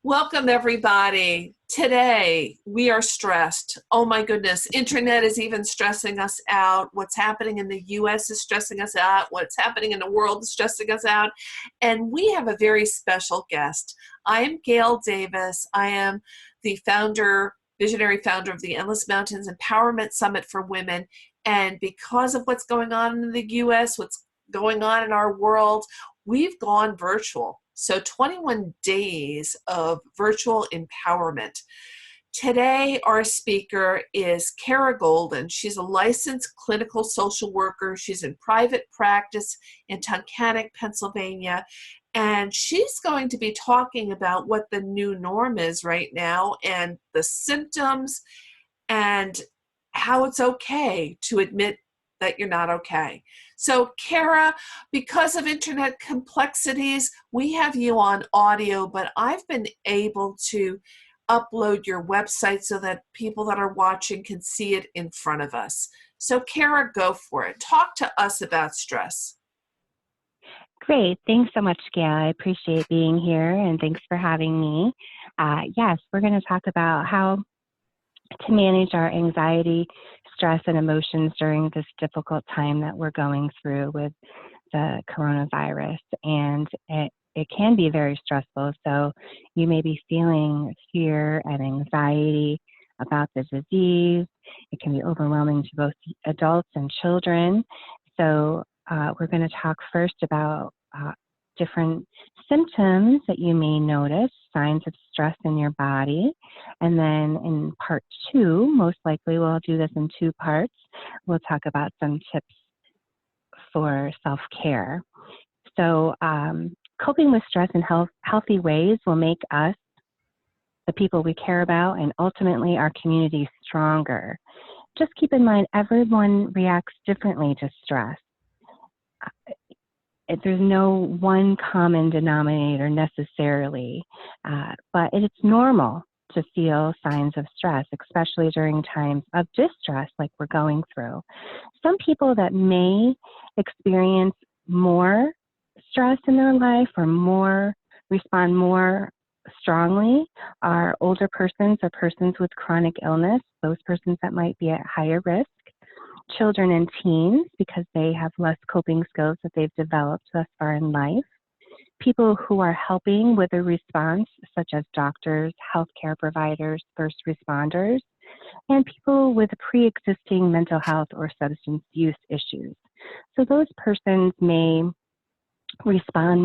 Welcome, everybody. Today, we are stressed. Oh my goodness, internet is even stressing us out. What's happening in the US is stressing us out. What's happening in the world is stressing us out. And we have a very special guest. I am Gail Davis. I am the visionary founder of the Endless Mountains Empowerment Summit for Women. And because of what's going on in the US, what's going on in our world, we've gone virtual. So 21 days of virtual empowerment. Today, our speaker is Kara Golden. She's a licensed clinical social worker. She's in private practice in Tunkhannock, Pennsylvania. And she's going to be talking about what the new norm is right now and the symptoms and how it's okay to admit that you're not okay. So Kara, because of internet complexities, we have you on audio, but I've been able to upload your website so that people that are watching can see it in front of us. So Kara, go for it. Talk to us about stress. Great. Thanks so much, Gail. I appreciate being here, and thanks for having me. Yes, we're going to talk about how to manage our anxiety, stress, and emotions during this difficult time that we're going through with the coronavirus. And it can be very stressful. So you may be feeling fear and anxiety about the disease. It can be overwhelming to both adults and children. So we're going to talk first about different symptoms that you may notice, signs of stress in your body. And then in part two, most likely we'll do this in two parts, we'll talk about some tips for self-care. So coping with stress in healthy ways will make us, the people we care about, and ultimately our community stronger. Just keep in mind, everyone reacts differently to stress. There's no one common denominator necessarily, but it's normal to feel signs of stress, especially during times of distress like we're going through. Some people that may experience more stress in their life or respond more strongly are older persons or persons with chronic illness, those persons that might be at higher risk. Children and teens, because they have less coping skills that they've developed thus far in life. People who are helping with a response, such as doctors, healthcare providers, first responders, and people with pre-existing mental health or substance use issues. So those persons may respond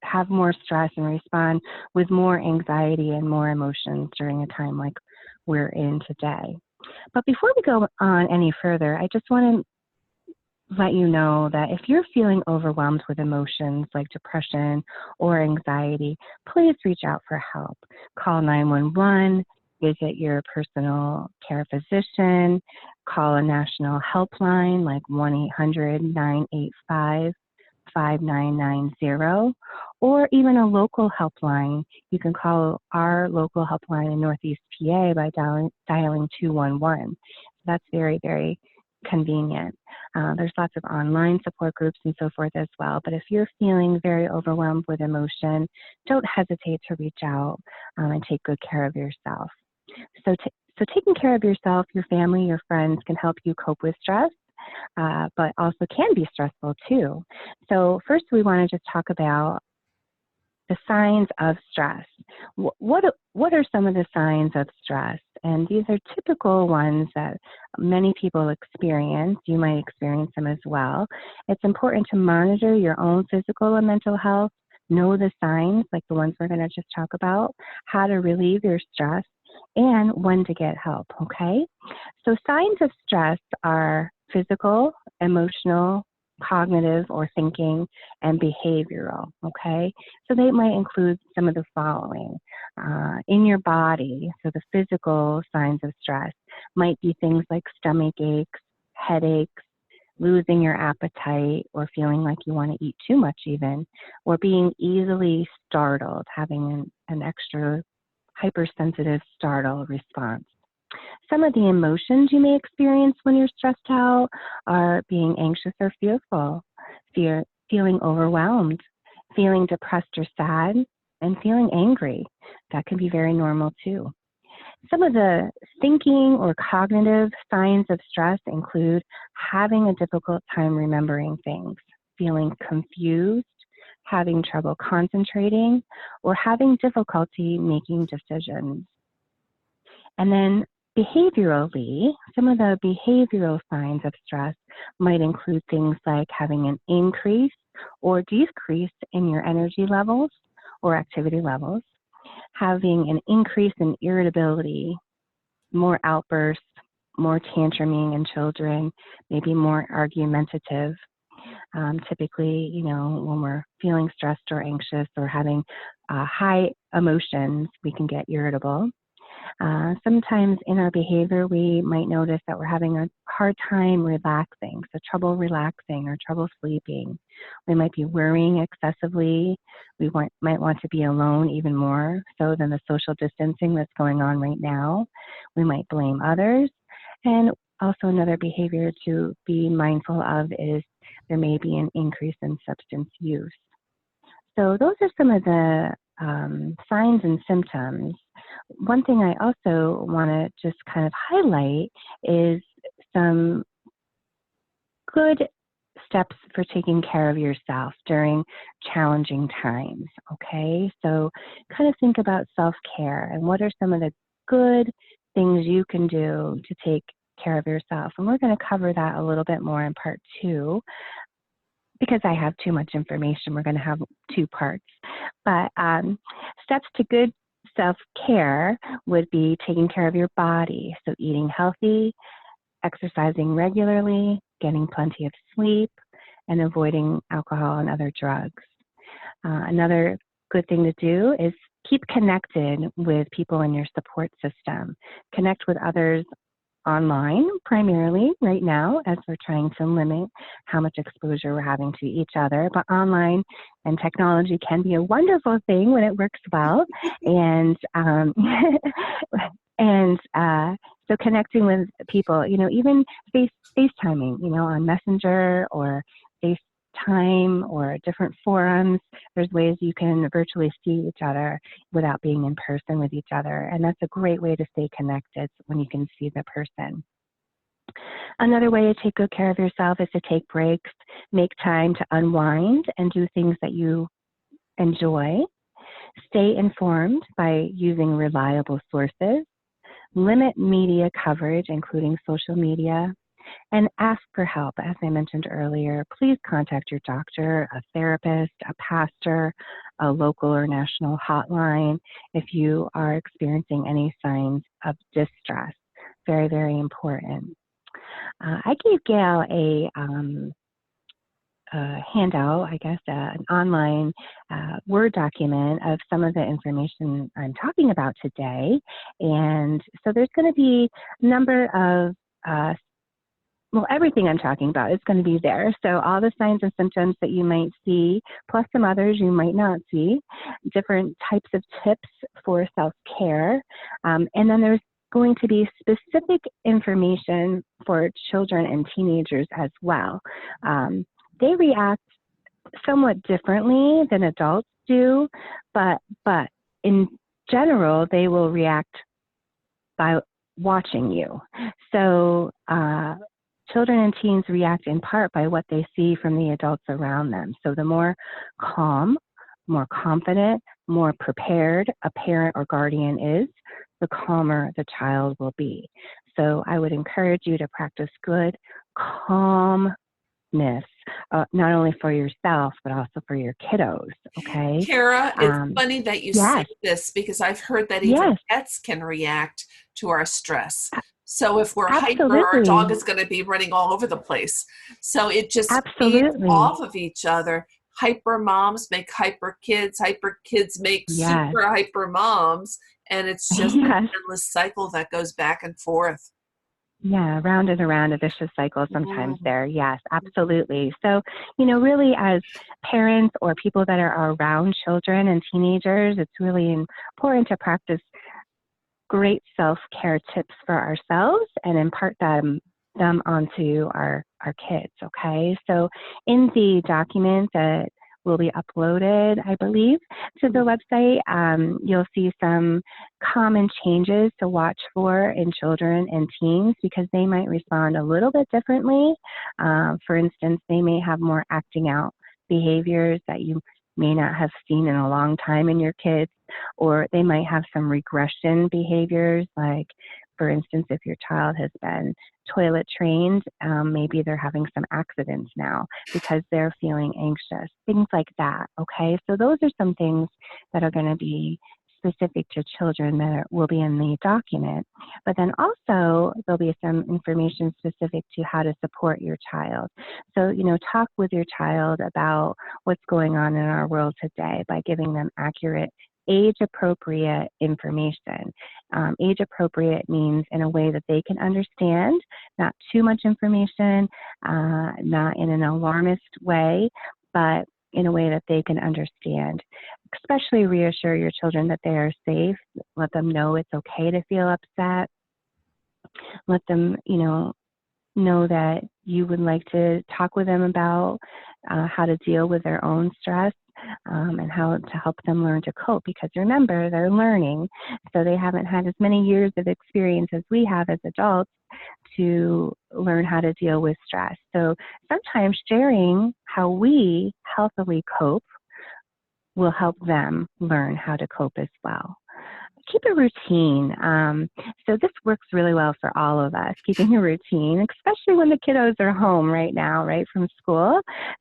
have more stress and respond with more anxiety and more emotions during a time like we're in today. But before we go on any further, I just want to let you know that if you're feeling overwhelmed with emotions like depression or anxiety, please reach out for help. Call 911, visit your personal care physician, call a national helpline like 1-800-985-5990, or even a local helpline. You can call our local helpline in Northeast PA by dialing 211. That's very, very convenient. There's lots of online support groups and so forth as well. But if you're feeling very overwhelmed with emotion, don't hesitate to reach out and take good care of yourself. So taking care of yourself, your family, your friends can help you cope with stress, but also can be stressful too. So first we want to just talk about the signs of stress. What are some of the signs of stress? And these are typical ones that many people experience. You might experience them as well. It's important to monitor your own physical and mental health, know the signs, like the ones we're going to just talk about, how to relieve your stress, and when to get help, okay? So signs of stress are physical, emotional, cognitive or thinking, and behavioral, okay? So they might include some of the following. In your body, so the physical signs of stress might be things like stomach aches, headaches, losing your appetite, or feeling like you want to eat too much even, or being easily startled, having an extra hypersensitive startle response. Some of the emotions you may experience when you're stressed out are being anxious or fearful, feeling overwhelmed, feeling depressed or sad, and feeling angry. That can be very normal too. Some of the thinking or cognitive signs of stress include having a difficult time remembering things, feeling confused, having trouble concentrating, or having difficulty making decisions. And then behaviorally, some of the behavioral signs of stress might include things like having an increase or decrease in your energy levels or activity levels, having an increase in irritability, more outbursts, more tantruming in children, maybe more argumentative. Typically, when we're feeling stressed or anxious or having high emotions, we can get irritable. Sometimes in our behavior, we might notice that we're having a hard time relaxing, so trouble relaxing or trouble sleeping. We might be worrying excessively. We might want to be alone even more so than the social distancing that's going on right now. We might blame others. And also another behavior to be mindful of is there may be an increase in substance use. So those are some of the signs and symptoms. One thing I also want to just kind of highlight is some good steps for taking care of yourself during challenging times, okay? So kind of think about self-care and what are some of the good things you can do to take care of yourself. And we're going to cover that a little bit more in part 2. Because I have too much information, we're going to have 2 parts. But steps to good self-care would be taking care of your body. So eating healthy, exercising regularly, getting plenty of sleep, and avoiding alcohol and other drugs. Another good thing to do is keep connected with people in your support system. Connect with others online primarily right now as we're trying to limit how much exposure we're having to each other, but online and technology can be a wonderful thing when it works well. And so connecting with people, even FaceTiming, on Messenger or FaceTime or different forums, there's ways you can virtually see each other without being in person with each other. And that's a great way to stay connected when you can see the person. Another way to take good care of yourself is to take breaks, make time to unwind and do things that you enjoy. Stay informed by using reliable sources. Limit media coverage, including social media. And ask for help. As I mentioned earlier, please contact your doctor, a therapist, a pastor, a local or national hotline if you are experiencing any signs of distress. Very, very important. I gave Gail a handout, I guess, an online Word document of some of the information I'm talking about today. And so there's going to be a number of everything I'm talking about is going to be there. So all the signs and symptoms that you might see, plus some others you might not see, different types of tips for self-care. And then there's going to be specific information for children and teenagers as well. They react somewhat differently than adults do, but in general, they will react by watching you. So children and teens react in part by what they see from the adults around them. So the more calm, more confident, more prepared a parent or guardian is, the calmer the child will be. So I would encourage you to practice good calmness, not only for yourself, but also for your kiddos, okay? Kara, it's funny that you say this because I've heard that even pets can react to our stress. So if we're hyper, our dog is going to be running all over the place. So it just feeds off of each other. Hyper moms make hyper kids make super hyper moms. And it's just an endless cycle that goes back and forth. Yeah, round and around, a vicious cycle sometimes there. Yes, absolutely. So, really as parents or people that are around children and teenagers, it's really important to practice great self-care tips for ourselves and impart them onto our kids, okay? So in the document that will be uploaded, I believe, to the website. You'll see some common changes to watch for in children and teens because they might respond a little bit differently. For instance, they may have more acting out behaviors that you may not have seen in a long time in your kids, or they might have some regression behaviors, like, for instance, if your child has been toilet trained, maybe they're having some accidents now because they're feeling anxious, things like that, okay? So those are some things that are going to be specific to children that will be in the document. But then also there'll be some information specific to how to support your child. So, talk with your child about what's going on in our world today by giving them accurate, age-appropriate information. Age-appropriate means in a way that they can understand, not too much information, not in an alarmist way, but in a way that they can understand. Especially reassure your children that they are safe. Let them know it's okay to feel upset. Let them, know that you would like to talk with them about how to deal with their own stress and how to help them learn to cope. Because remember, they're learning, so they haven't had as many years of experience as we have as adults to learn how to deal with stress. So sometimes sharing how we healthily cope will help them learn how to cope as well. Keep a routine. So this works really well for all of us, keeping a routine, especially when the kiddos are home right now, right, from school.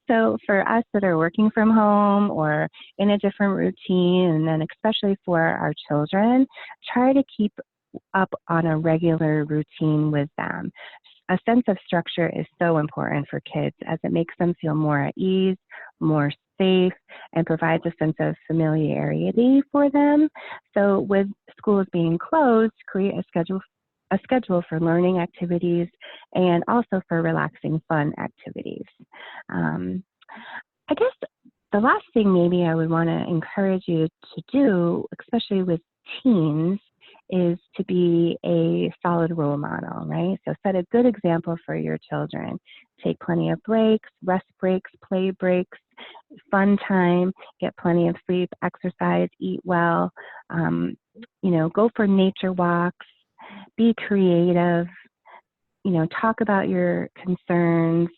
So for us that are working from home or in a different routine, and then especially for our children, try to keep up on a regular routine with them. A sense of structure is so important for kids as it makes them feel more at ease, more safe, and provides a sense of familiarity for them. So with schools being closed, create a schedule for learning activities and also for relaxing fun activities. I guess the last thing maybe I would want to encourage you to do, especially with teens, is to be a solid role model, right? So set a good example for your children. Take plenty of breaks, rest breaks, play breaks, fun time, get plenty of sleep, exercise, eat well, go for nature walks, be creative, talk about your concerns,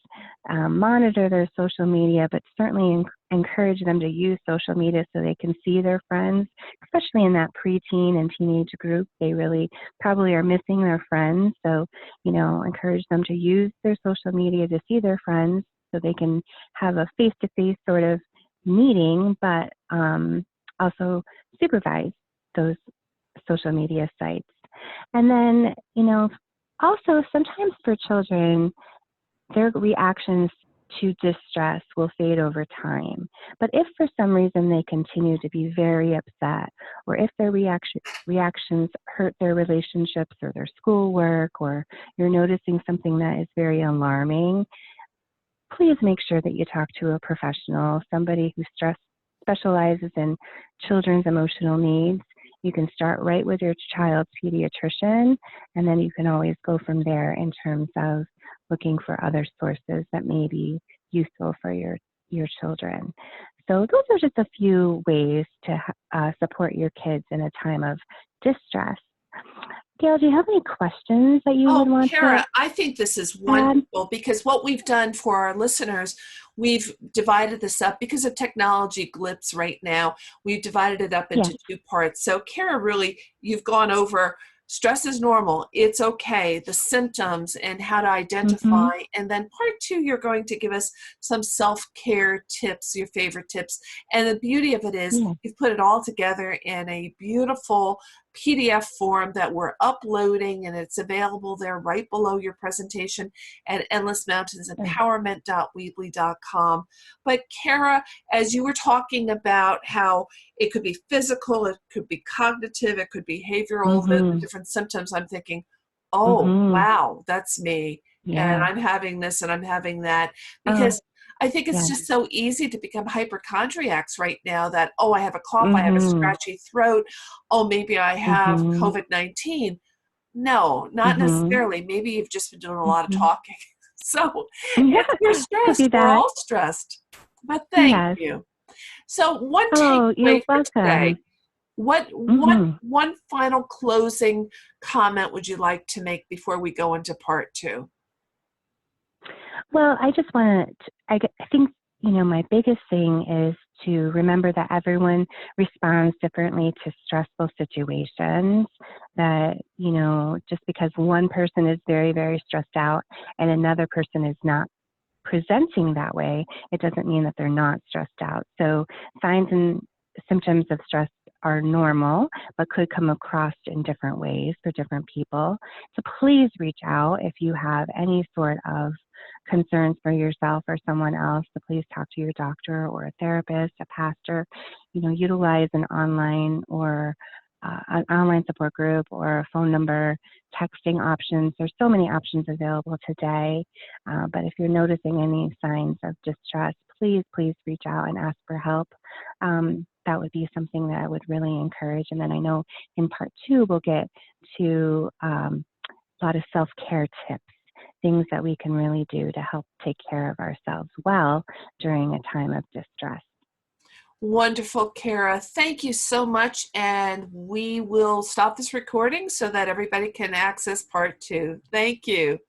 monitor their social media, but certainly encourage them to use social media so they can see their friends, especially in that preteen and teenage group. They really probably are missing their friends. So, encourage them to use their social media to see their friends so they can have a face-to-face sort of meeting, but also supervise those social media sites. And then, also sometimes for children, their reactions to distress will fade over time. But if for some reason they continue to be very upset, or if their reactions hurt their relationships or their schoolwork, or you're noticing something that is very alarming, please make sure that you talk to a professional, somebody who specializes in children's emotional needs. You can start right with your child's pediatrician, and then you can always go from there in terms of looking for other sources that may be useful for your children. So those are just a few ways to support your kids in a time of distress. Gail, do you have any questions that you would want Kara, to I think this is wonderful because what we've done for our listeners, we've divided this up because of technology glitz right now. We've divided it up into two parts. So Kara, really, you've gone over stress is normal. It's okay. The symptoms and how to identify. And then part two, you're going to give us some self-care tips, your favorite tips. And the beauty of it is you've put it all together in a beautiful PDF form that we're uploading, and it's available there right below your presentation at endlessmountainsempowerment.weebly.com. But Kara, as you were talking about how it could be physical, it could be cognitive, it could be behavioral, the different symptoms, I'm thinking, wow, that's me. And I'm having this and I'm having that. Because I think it's just so easy to become hypochondriacs right now that, I have a cough, I have a scratchy throat, maybe I have COVID-19. No, not necessarily. Maybe you've just been doing a lot of talking. So if you're stressed, we're all stressed. But thank you. So one Oh, takeaway you're for today, welcome. what Hmm. one final closing comment would you like to make before we go into part two? Well, I just want to, I think, my biggest thing is to remember that everyone responds differently to stressful situations. That, just because one person is very, very stressed out and another person is not presenting that way, it doesn't mean that they're not stressed out. So signs and symptoms of stress are normal, but could come across in different ways for different people. So please reach out if you have any sort of concerns for yourself or someone else. So please talk to your doctor or a therapist, a pastor. Utilize an online support group or a phone number, texting options. There's so many options available today. But if you're noticing any signs of distress, please reach out and ask for help. That would be something that I would really encourage. And then I know in part two, we'll get to a lot of self-care tips, things that we can really do to help take care of ourselves well during a time of distress. Wonderful, Kara. Thank you so much. And we will stop this recording so that everybody can access part two. Thank you.